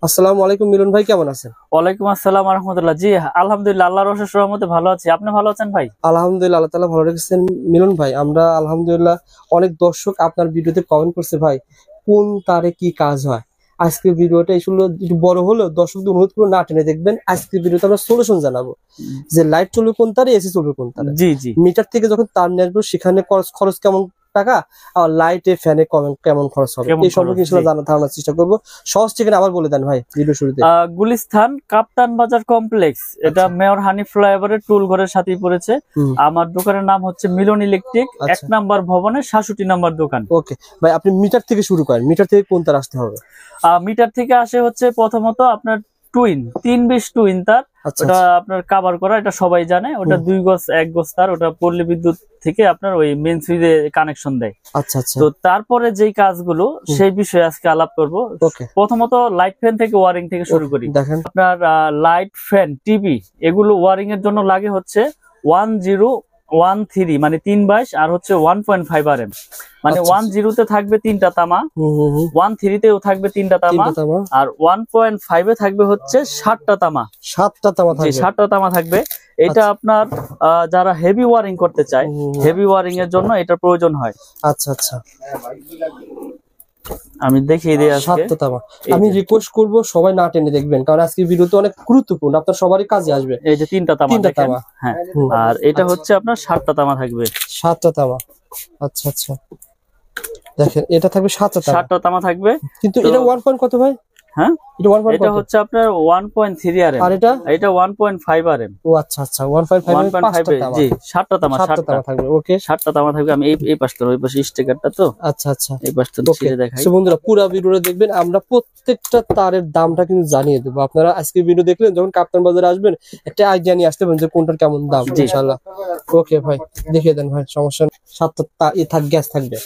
আসসালামু আলাইকুম মিলন ভাই, কেমন আছেন? ওয়ালাইকুম আসসালাম ওয়া রাহমাতুল্লাহ। জি আলহামদুলিল্লাহ, আল্লাহর অশেষ রহমতে ভালো আছি। আপনি ভালো আছেন ভাই? আলহামদুলিল্লাহ, আল্লাহ তাআলা ভালো রেখেছেন। মিলন ভাই, আমরা আলহামদুলিল্লাহ অনেক দর্শক আপনার ভিডিওতে কমেন্ট করছে ভাই, কোন তারে কি কাজ হয়। আজকের ভিডিওটা আসলে একটু বড় হলেও দর্শকদের অনুরোধ করে না টেনে দেখবেন। আজকের ভিডিওতে আমরা সলিউশন জানাবো যে লাইট চলবে কোন তারে, এসি চলবে কোন তারে। জি জি। মিটার থেকে যখন তার নিয়ে আসবো সেখানে খরচ কেমন টাকা, আর লাইটে ফ্যানে কেমন খরচ হবে, এই সম্পর্কে ধারণার চেষ্টা করবো। সহজ ঠিকানা আবার বলে দেন ভাই ভিডিও শুরুতে। গুলিস্তান কাপ্তান বাজার কমপ্লেক্স, এটা মেয়র হানি ফ্লাইওভারের টুল ঘরের সাথেই পড়েছে। আমার দোকানের নাম হচ্ছে মিলন ইলেকট্রিক, 1 নম্বর ভবনের 66 নম্বর দোকান। ওকে ভাই, আপনি মিটার থেকে শুরু করেন। মিটার থেকে কোন তার আসতে হবে? মিটার থেকে আসে হচ্ছে প্রথমত আপনার টুইন 320 টুইন তার, ওটা আপনার কভার করা, এটা সবাই জানে। ওটা 2 গজ 1 গজ তার, ওটা পল্লী বিদ্যুৎ থেকে আপনার ওই মেইন সুইচে কানেকশন দেয়। আচ্ছা আচ্ছা। তো তারপরে যেই কাজগুলো সেই বিষয়ে আজকে আলাপ করব। প্রথমত লাইট ফ্যান থেকে ওয়ারিং থেকে শুরু করি। দেখেন আপনার লাইট ফ্যান টিভি এগুলো ওয়ারিং এর জন্য লাগে হচ্ছে 1013 মানে 322 আর হচ্ছে 1.5 RM। মানে 10 তে থাকবে 3টা তামা, 13 তেও থাকবে 3টা তামা, আর 1.5 এ থাকবে হচ্ছে 7টা তামা। 7টা তামা থাকবে, 7টা তামা থাকবে। এটা আপনার যারা হেভি ওয়ারিং করতে চায়, হেভি ওয়ারিং এর জন্য এটা প্রয়োজন হয়। আচ্ছা আচ্ছা, আমি দেখিয়ে দিই আজকে। 7টা তামা। আমি রিকোয়েস্ট করব সবাই না টেনে দেখবেন, কারণ আজকে ভিডিওতে অনেক গুরুত্বপূর্ণ, আপনার সবারই কাজে আসবে। এই যে 3টা তামা, হ্যাঁ, আর এটা হচ্ছে আপনার 7টা তামা থাকবে। 7টা তামা, আচ্ছা আচ্ছা। দেখেন এটা থাকবে 7টা তামা থাকবে, কিন্তু এটা 1 পয়েন্ট কত ভাই? হ্যাঁ, এটা হচ্ছে আপনার 1.3 RM, আর এটা 1.5 RM। ও আচ্ছা আচ্ছা, 1.5 জি, 7টা তামা, 7টা তামা থাকবে। ওকে, 7টা তামা থাকবে। আমি এই পাশটা ওই পাশে স্টিকারটা তো, আচ্ছা আচ্ছা, এই পাশটা ছিঁড়ে দেখাই। সো বন্ধুরা পুরো ভিডিওটা দেখবেন, আমরা প্রত্যেকটা তারের দামটা কিন্তু জানিয়ে দেবো। আপনারা আজকে ভিডিও দেখলেন, যখন কাপ্তান বাজারে আসবেন একটা আইডিয়া নিয়ে আসতে পারেন যে কোনটার কেমন দাম ইনশাআল্লাহ। ওকে ভাই, দেখিয়ে দেন ভাই, সমস্যা নেই। 7টা গ্যাস থাকবে,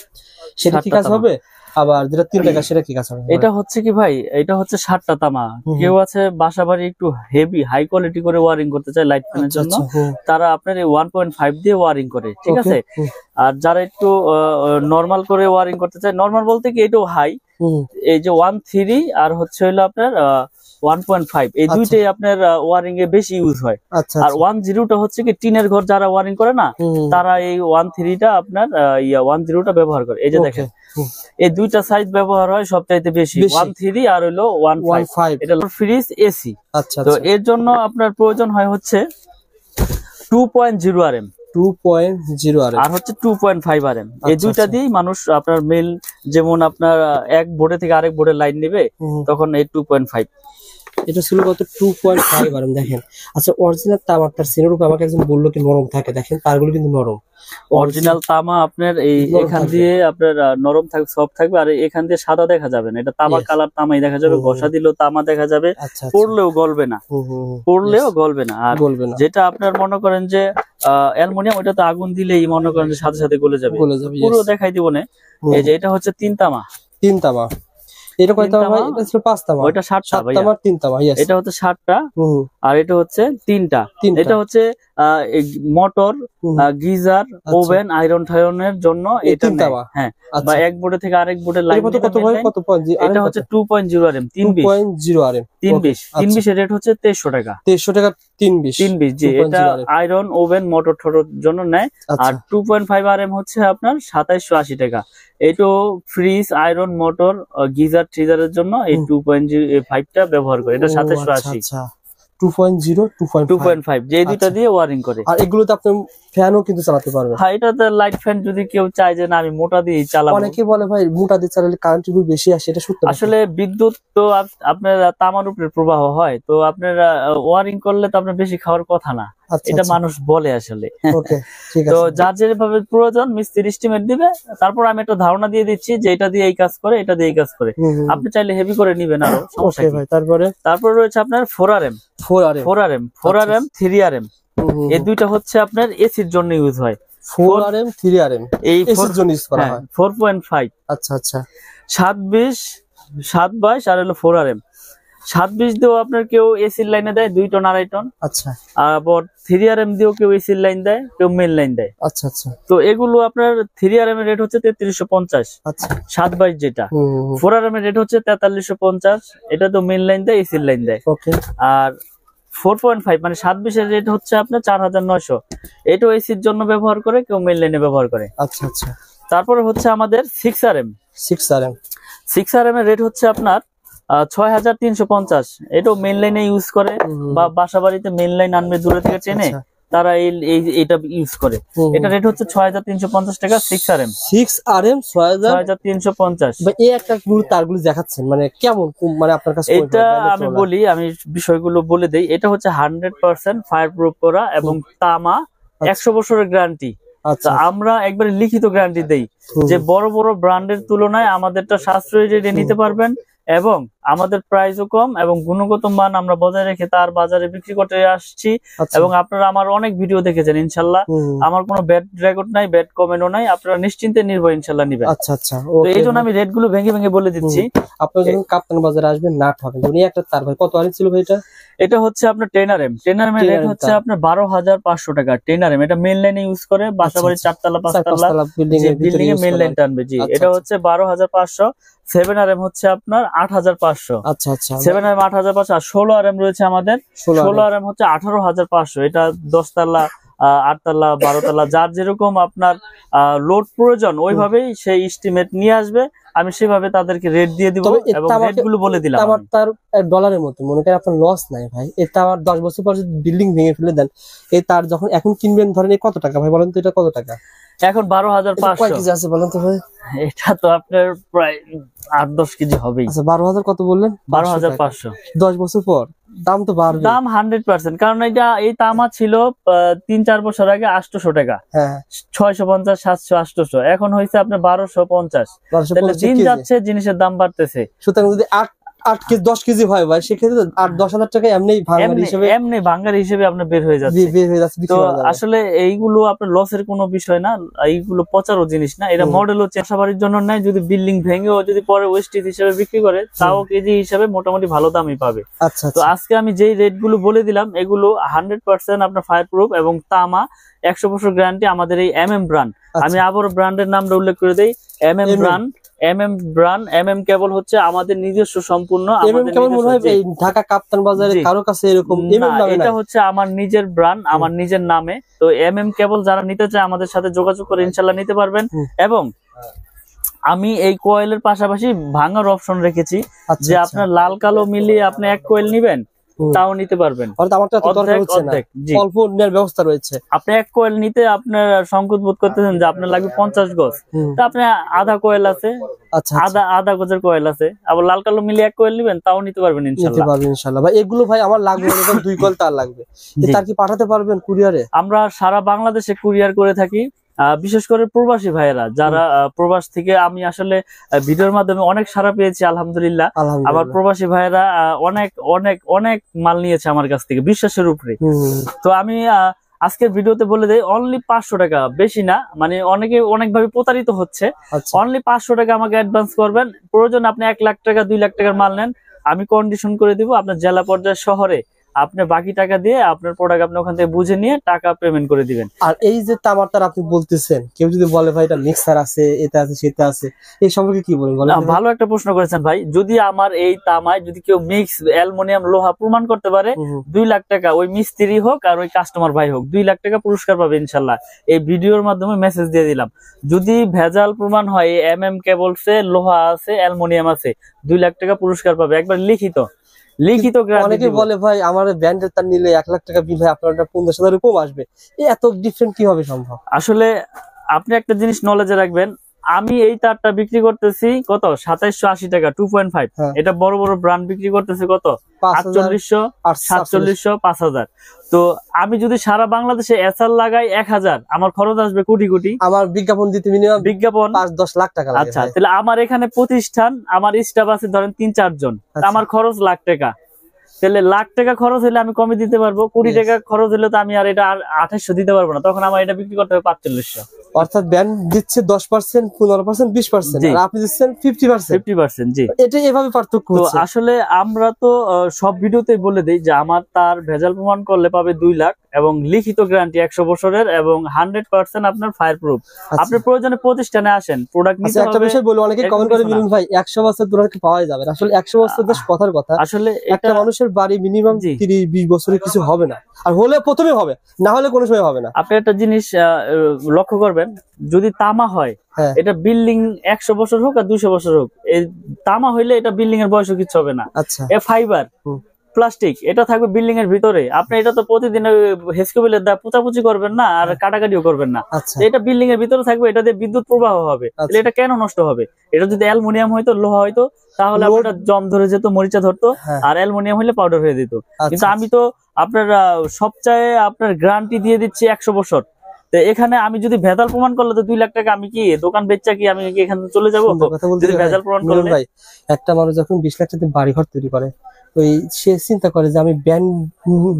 সেটা ঠিক আছে হবে। আবার যেটা 3টা গ্যাস সেটা কি কাজ হবে? এটা হচ্ছে কি ভাই, এটা হচ্ছে 7টা তামা। কেউ আছে বাসা বাড়ি একটু হেভি হাই কোয়ালিটি করে ওয়ারিং করতে চায় লাইট ফ্যানের জন্য, তারা আপনার এই 1.5 দিয়ে ওয়ারিং করে, ঠিক আছে। আর যারা একটু নরমাল করে ওয়ারিং করতে চায়, নরমাল বলতে কি এটাও হাই, এই যে 13 আর হচ্ছে হলো আপনার 1.5, এই দুইটাই আপনার ওয়ারিং এ বেশি ইউজ হয়। আর 10টা হচ্ছে কি টিনের ঘর যারা ওয়ারিং করে না, তারা এই 13টা আপনার 10টা ব্যবহার করে। এই যে দেখেন, এই দুইটা সাইজ ব্যবহার হয় সবচাইতে বেশি, 13 আর হলো 1.5। এটা ফ্রিজ এসি। তো এর জন্য আপনার প্রয়োজন হয় হচ্ছে 2.0 RM, 2.0 RM আর হচ্ছে 2.5 RM। এই দুইটা দিয়েই মানুষ আপনার মেল, যেমন আপনার এক বোর্ডে থেকে আরেক বোর্ডে লাইন নেবে, তখন এই 2.5। এটা ছিল কত? 2.5 RM। দেখেন, আচ্ছা অরিজিনাল তামাটার সিনের উপর আমাকে একজন বললো কি নরম থাকে, দেখেন তারগুলো কিন্তু নরম। অরিজিনাল তামা আপনার এই এখান দিয়ে আপনার নরম থাকবে, সফট থাকবে, আর এখান দিয়ে সাদা দেখা যাবে না। এটা তামা কালার তামাই দেখা যাবে, ঘষা দিলেও তামা দেখা যাবে, পড়লেও গলবে না, পড়লেও গলবে না। আর যেটা আপনার মনে করেন যে অ্যালুমিনিয়াম, ওটা তো আগুন দিলেই মনে করেন যে সাথে সাথে গলে যাবে, পুরো দেখাই দিব না। এই যে এটা হচ্ছে 3 তামা। 3 তামা, এটা কয় তামা ভাই? এটা ছিল 5 তামা। ওইটা 7টা ভাই, 3 তামা। এটা হচ্ছে 7টা, আর এটা হচ্ছে 3টা। এটা হচ্ছে মোটর, গিজার, ওভেন, আয়রন ঠায়রনের জন্য এটা। হ্যাঁ, বা এক বোর্ডে থেকে আরেক বোর্ডে লাইন। এটা হচ্ছে 2.0 RM, 2.0 RM, 320 এর রেট হচ্ছে 2300 টাকা। 2300 টাকা 320। জি, এটা আয়রন, ওভেন, মোটর ঠোরর জন্য নেয়। আর 2.5 RM হচ্ছে আপনার 2780 টাকা। এইটো ফ্রিজ, আয়রন, মোটর, গিজার, ট্রিজারের জন্য এই 2.5টা ব্যবহার করে। এটা 2780। 2.5 যে দুইটা দিয়ে ওয়ারিং করে। আর এগুলোতে আপনি ফ্যানও কিন্তু চালাতে পারবেন। হ্যাঁ, এটাতে লাইট ফ্যান যদি কেউ চায় যে না আমি মোটা দিয়ে চালাবো। অনেকে বলে ভাই মোটা দিয়ে চালালে কারেন্ট বিল বেশি আসে, এটা সত্য? আসলে বিদ্যুৎ তো আপনার তামার উপরে প্রবাহ হয়, তো আপনার ওয়ারিং করলে তো আপনার বেশি খাওয়ার কথা না, এটা মানুষ বলে আসলে। তো যার যেভাবে প্রয়োজন মিস্ত্রি এস্টিমেট দিবে, তারপর আমি একটা ধারণা দিয়ে দিচ্ছি যে এটা দিয়ে এই কাজ করে, এটা দিয়ে এই কাজ করে। আপনি চাইলে হেভি করে নিবেন আরো, সমস্যা নেই। তারপর রয়েছে আপনার 4 RM, 4 RM, 3 RM। এই দুইটা হচ্ছে আপনার এসির জন্য ইউজ হয়। 4 RM, 3 RM এই এসির জন্য ইউজ করা হয়। 4.5, আচ্ছা আচ্ছা, 720, 722 আর হলো 4 RM। 720 দিয়েও আপনার কেউ এসির লাইনে দেয় 2 টন 2.5 টন। আচ্ছা, আবার 3RM দিয়েও কেউ এসির লাইন দেয়, কেউ মেন লাইন দেয়। আচ্ছা, আচ্ছা, তো এগুলো আপনার 3RM এর রেট হচ্ছে 3350, আচ্ছা, 722 যেটা। 4RM এর রেট হচ্ছে 4350, এটা তো মেন লাইন দেয়, এসির লাইন দেয়। ওকে। আর 4.5 মানে 720 এর রেট হচ্ছে আপনার 4900, এটাও এসির জন্য ব্যবহার করে, কেউ মেন লাইনে ব্যবহার করে। আচ্ছা, আচ্ছা। তারপরে হচ্ছে আমাদের 6RM। 6RM এর রেট হচ্ছে আপনার 6350, এটাও মেন লাইনে ইউজ করে, বা বাসা বাড়িতে মেন লাইন আনবে দূরে থেকে চেনে, তারা এইটা ইউজ করে। এটা রেট হচ্ছে 6350 টাকা 6RM। 6350। ভাই এই একটা গুলো তারগুলো দেখাচ্ছেন মানে কেমন, মানে আপনার কাছে এটা আমি বলি, আমি বিষয়গুলো বলে দেই। এটা হচ্ছে 100% ফায়ার প্রুফ করা এবং তামা, 100 বছরের গ্যারান্টি। আমরা একবারে লিখিত গ্যারান্টি দেই যে বড় বড় ব্র্যান্ডের তুলনায় আমাদেরটা সাশ্রয়ী রেটে নিতে পারবেন, এবং আমাদের প্রাইসও কম এবং গুণগত মান আমরা বজায় রেখে তার বাজারে বিক্রি করতে আসছি। এবং আপনারা আমার অনেক ভিডিও দেখেছেন, ইনশাল্লাহ আমার কোনো ব্যাড রেকর্ড নাই, ব্যাড কমেন্টও নাই, আপনারা নিশ্চিন্তে নির্ভয় ইনশাল্লাহ নিবেন। আচ্ছা, আচ্ছা। তো এই জন্য আমি রেট গুলো ভেঙে ভেঙে বলে দিচ্ছি। আপনারা যখন কাপ্তান বাজারে আসবেন নাট হবে, উনি একটা তার ভাই কত আনি ছিল ভাই? এটা হচ্ছে আপনার 10RM। 10RM এর রেট হচ্ছে আপনার 12500 টাকা। 10RM এটা মেন লাইনে ইউজ করে, বাসাবাড়ির 4তলা 5তলা বিল্ডিং এ মেন লাইন টানবে। জি, এটা হচ্ছে 12500। 7RM হচ্ছে আপনার 8500। আচ্ছা, আচ্ছা। 7RM 8500। আর 16RM রয়েছে আমাদের। 16RM হচ্ছে 18500। এটা 10তলা, 8তলা, 12তলা, যার যেরকম আপনার লোড প্রয়োজন ওইভাবেই সেই এস্টিমেট নিয়ে আসবে, আমি সেভাবে তাদেরকে রেট দিয়ে দিব এবং রেট গুলো বলে দিলাম। আমার তার ডলারের মতো মনে করেন আপনার লস নাই ভাই। এটা আমার 10 বছর পর যদি বিল্ডিং ভেঙে ফেলে দেন, এই তার যখন এখন কিনবেন ধরেন কত টাকা ভাই বলেন তো? এটা কত টাকা এখন? 12500। কয় কেজি আছে বলেন তো ভাই? এটা তো আপনার প্রায় 8-10 কেজি হবেই। আচ্ছা, 12000 কত বললেন? 12500। 10 বছর পর দাম তো বাড়বে। দাম 100%, কারণ এটা এই তামা ছিল 3-4 বছর আগে 800 টাকা। হ্যাঁ, 650, 700, 800, এখন হয়েছে আপনার 1250। দিন যাচ্ছে জিনিসের দাম বাড়তেছে। সুতরাং যদি 8 কেজি 10 কেজি হয় ভাই, সেক্ষেত্রে 8-10 হাজার টাকা এমনি ভাঙার হিসেবে আপনার বের হয়ে যাচ্ছে। তো আসলে এইগুলো আপনার লসের কোনো বিষয় না, এইগুলো পচারও জিনিস না। এটা মডেলও বাড়ির জন্য নাই, যদি বিল্ডিং ভেঙেও যদি পরে ওয়েস্টেজ হিসেবে বিক্রি করে তাও কেজি হিসাবে মোটামুটি ভালো দামই পাবে। আচ্ছা, তো আজকে আমি যেই রেট গুলো বলে দিলাম এগুলো 100% আপনার ফায়ার প্রুফ এবং তামা, 100 বছর গ্যারান্টি। আমাদের এই MM ব্র্যান্ড, আমি আবারও ব্র্যান্ডের নামটা উল্লেখ করে দেই, MM ব্র্যান্ড। MM কেবল হচ্ছে আমাদের নিজস্ব সম্পূর্ণ। ঢাকা কাপ্তান বাজারে কারো কাছে এরকম এটা হচ্ছে আমার নিজের ব্র্যান্ড, আমার নিজের নামে। তো MM কেবল যারা নিতে চায় আমাদের সাথে যোগাযোগ করে ইনশাল্লাহ নিতে পারবেন। এবং আমি এই কোয়েলের পাশাপাশি ভাঙার অপশন রেখেছি, যে আপনার লাল কালো মিলিয়ে আপনি এক কোয়েল নিবেন তাও নিতে পারবেন। অল্প নেওয়ার ব্যবস্থা রয়েছে। আপনি এক কোয়েল নিতে আপনার সংকোচ বোধ করতেছেন যে আপনার লাগবে 50 গজ, তো আপনি আধা কোয়েল আছে, আধা গজের কোয়েল আছে, আবার লাল কালো মিলিয়ে এক কোয়েল নিবেন তাও নিতে পারবেন ইনশাআল্লাহ। ভাই এগুলো ভাই আমার লাগবে 2 কোয়েল তার লাগবে, তার কি পাঠাতে পারবেন কুরিয়ারে? আমরা সারা বাংলাদেশে কুরিয়ার করে থাকি, বিশেষ করে প্রবাসী ভাইয়েরা যারা প্রবাস থেকে। আমি আসলে ভিডিওর মাধ্যমে অনেক সাড়া পেয়েছি আলহামদুলিল্লাহ। আমার প্রবাসী ভাইয়েরা অনেক অনেক অনেক মাল নিয়েছে আমার কাছ থেকে বিশ্বাসের উপরে। তো আমি আজকের ভিডিওতে বলে দেই, অনলি 500 টাকা, বেশি না, মানে অনেকে অনেকভাবে প্রতারিত হচ্ছে। অনলি 500 টাকা আমাকে অ্যাডভান্স করবেন। প্রয়োজন আপনি 1 লাখ টাকা 2 লাখ টাকার মাল নেন, আমি কন্ডিশন করে দিব আপনার জেলা পর্যায়ে শহরে। আপনি বাকি টাকা দিয়ে আপনার প্রোডাক্ট আপনি ওখান থেকে বুঝে নিয়ে টাকা পেমেন্ট করে দিবেন। আর এই যে তামার তার আপনি বলতেছেন, কেউ যদি বলে ভাই এটা মিক্সার আছে, এটা আছে, সেটা আছে, এই সম্পর্কে কি বলেন? ভালো একটা প্রশ্ন করেছেন ভাই। যদি আমার এই তামায় যদি কেউ মিক্স অ্যালুমিনিয়াম লোহা প্রমাণ করতে পারে, 2 লাখ টাকা, ওই মিস্ত্রি হোক আর ওই কাস্টমার ভাই হোক, 2 লাখ টাকা পুরস্কার পাবে ইনশাল্লাহ। এই ভিডিওর মাধ্যমে মেসেজ দিয়ে দিলাম। যদি ভেজাল প্রমাণ হয় MM কেবলসে লোহা আছে, অ্যালুমিনিয়াম আছে, 2 লাখ টাকা পুরস্কার পাবে, একবার লিখিত। অনেকে বলে ভাই আমার ব্র্যান্ডের তার নিলে 1 লাখ টাকা বিল হয়, আপনার 50,000 কম আসবে, এত ডিফারেন্ট কিভাবে সম্ভব? আসলে আপনি একটা জিনিস নলেজে রাখবেন, আমি এই তারটা বিক্রি করতেছি কত? 2780 টাকা 2.5। এটা বড় বড় ব্র্যান্ড বিক্রি করতেছে কত? 4800, 4700, 5000। তো আমি যদি সারা বাংলাদেশে এসআর লাগাই 1000, আমার খরচ আসবে কোটি কোটি। আমার বিজ্ঞাপন দিতে মিনিমাম বিজ্ঞাপন 5-10 লাখ টাকা লাগে। আচ্ছা, তাহলে আমার এখানে প্রতিষ্ঠান, আমার স্টাফ আছে ধরেন 3-4 জন, আমার খরচ লাখ টাকা। তাহলে লাখ টাকা খরচ হলে আমি কমে দিতে পারবো, 20 টাকা খরচ হলে তো আমি আর এটা 2800 দিতে পারবো না, তখন আমার এটা বিক্রি করতে হবে 4500। অর্থাৎ ব্যান্ড দিচ্ছে 10%, 15%, 20%, আর আপনি দিচ্ছেন 50%। জি, এটা এভাবে পার্থক্য তো হচ্ছে। আসলে আমরা তো সব ভিডিওতে বলে দেই যে আমার তার ভেজাল প্রমাণ করলে পাবে 2 লাখ এবং লিখিত গ্যারান্টি 100 বছরের এবং 100% আপনার ফায়ার প্রুফ। আপনি প্রয়োজনে প্রতিষ্ঠানে আসেন, প্রোডাক্ট নিতে হবে। একটা বিষয় বলি, অনেকে কমেন্ট করে মিলন ভাই 100 বছর প্রোডাক্ট পাওয়া যাবে না। আসলে 100 বছর বেশ কথার কথা, আসলে একটা মানুষের বাড়ি মিনিমাম 30-20 বছরের কিছু হবে না, আর হলে প্রথমে হবে, না হলে কোনো সময় হবে না। আপনি একটা জিনিস লক্ষ্য করবেন, যদি তামা হয় এটা বিল্ডিং 100 বছর হোক আর 200 বছর হোক, এই তামা হইলে এটা বিল্ডিং এর বয়স কিছু হবে না। আচ্ছা, এ ফাইবার প্লাস্টিক, এটা থাকবে বিল্ডিং এর ভিতরে। আপনি এটা তো প্রতিদিন হেসকোবেলের দা পোচাপুচি করবেন না আর কাটাকাটিও করবেন না, এটা বিল্ডিং এর ভিতরে থাকবে, এটা দিয়ে বিদ্যুৎ প্রবাহ হবে, তাহলে এটা কেন নষ্ট হবে? এটা যদি অ্যালুমিনিয়াম হইতো, লোহা হইতো, তাহলে আপনার জম ধরে যেত, মরিচা ধরতো, আর অ্যালুমিনিয়াম হইলে পাউডার হয়ে যেত। কিন্তু আমি তো আপনার সবচেয়ে আপনার গ্যারান্টি দিয়ে দিচ্ছি 100 বছর। তো এখানে আমি যদি ভেজাল প্রমাণ করলে তো 2 লাখ টাকা আমি কি দোকান বেচা কি আমি এখান থেকে চলে যাবো? যদি ভেজাল প্রমাণ করলে ভাই, একটা মানুষ যখন 20 লাখ টাকা বাড়ি ঘর তৈরি করে, ওই সে চিন্তা করে যে আমি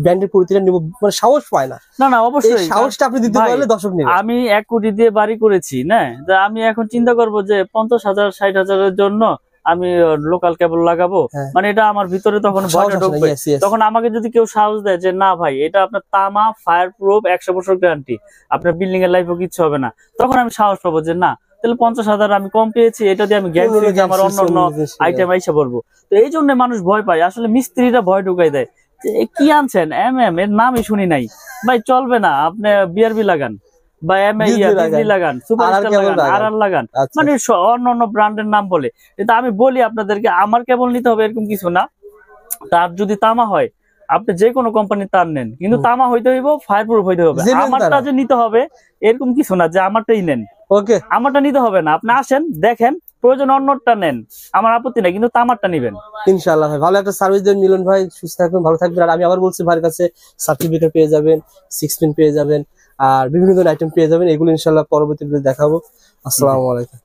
ব্যান্ডের প্রতিটা নিব, মানে সাহস পায় না। না অবশ্যই সাহসটা আপনি দিতে পারলে দর্শক নেবে। আমি 1 কোটি দিয়ে বাড়ি করেছি না, আমি এখন চিন্তা করব যে 50,000 60,000-এর জন্য আমি লোকাল কেবল লাগাবো, মানে এটা আমার ভিতরে তখন ভয়টা ঢুকবে। তখন আমাকে যদি কেউ সাহস দেয় যে না ভাই এটা আপনার তামা ফায়ার প্রুফ 100 বছর গ্যারান্টি, আপনার বিল্ডিং এর লাইফও কিচ্ছু হবে না, তখন আমি সাহস পাবো যে না, তাহলে 50,000 আমি কম পেয়েছি, এটা দিয়ে আমি গ্যারান্টি আমার অন্য আইটেম আইসা পড়বো। তো এই জন্য মানুষ ভয় পায়, আসলে মিস্ত্রিরা ভয় ঢুকাই দেয় যে কি আনছেন এর নামই শুনি নাই ভাই, চলবে না, আপনি বিআরবি লাগান বা লাগান, সুপারস্টার লাগান, আরআর লাগান, মানে অন্য ব্র্যান্ডের নাম বলে। কিন্তু আমি বলি আপনাদেরকে, আমার কেবল নিতে হবে এরকম কিছু না। তার যদি তামা হয়, আপনি যে কোনো কোম্পানির তার নেন, কিন্তু তামা হইতে হইব, ফায়ার প্রুফ হইতে হবে। আমারটা যে নিতে হবে এরকম কিছু না যে আমারটাই নেন, আমারটা নিতে হবে না। আপনি আসেন, দেখেন, প্রয়োজন অন্যটা নেন, আমার আপত্তি নাই, কিন্তু তামারটা নিবেন। ইনশাআল্লাহ ভাই, ভালো একটা সার্ভিস দেন মিলন ভাই, সুস্থ থাকবেন, ভালো থাকবেন। আর আমি আবার বলছি, ভাইয়ের কাছে সার্টিফিকেট পেয়ে যাবেন, 6 পিন পেয়ে যাবেন, আর বিভিন্ন ধরনের আইটেম পেয়ে যাবেন। এগুলো ইনশাআল্লাহ পরবর্তীতে দেখাবো। আসসালামু আলাইকুম।